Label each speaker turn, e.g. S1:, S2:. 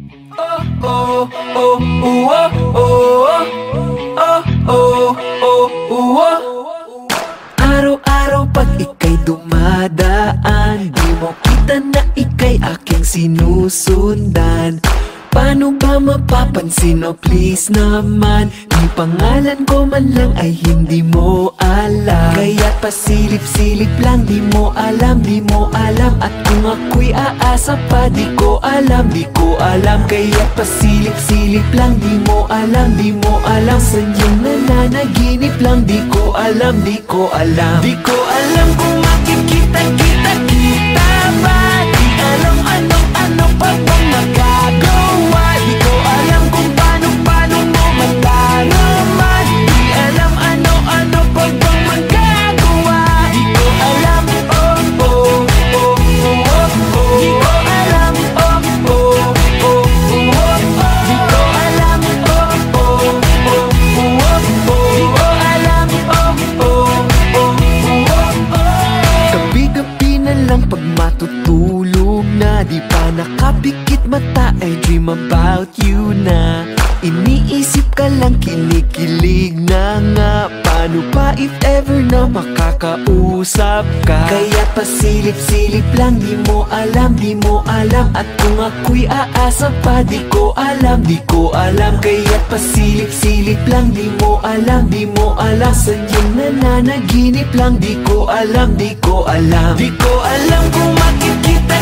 S1: oh, oh, oh, oh, oh, oh, oh, oh. Araw-araw pag ika'y dumadaan, di mo kita na ika'y aking sinusundan. Paano ba mapapansin, oh please naman? Di pangalan ko man lang ay hindi mo alam. Kaya pasilip-silip lang, di mo alam, di mo alam. At kung ako'y aasa pa, di ko alam, di ko alam. Kaya pasilip-silip lang, di mo alam, di mo alam. Saan yung nananaginip lang, di ko alam, di ko alam. Di ko alam kung makikita-kita ba. Di alam ano pa bang magagawa. Di ko alam kung paano mo matalaman. Di alam ano pa bang magagawa. Di ko alam, oh, oh, oh, oh, oh. Di ko alam, oh, oh, oh, oh, oh. Di ko alam, oh, oh, oh, oh, oh. Di ko alam, oh, oh, oh, oh, oh. Gabi-gabi na lang pag matutulog na, di pa nakapikit mata ay dream about you na. Iniisip ka lang, kinikilig na nga. Paano pa if ever na makakausap ka? Kaya pasilip-silip lang, di mo alam, di mo alam. At kung ako'y aasa pa, di ko alam, di ko alam. Kaya pasilip-silip lang, di mo alam, di mo alam. Saan yung nananaginip lang, di ko alam, di ko alam. Di ko alam kung makikita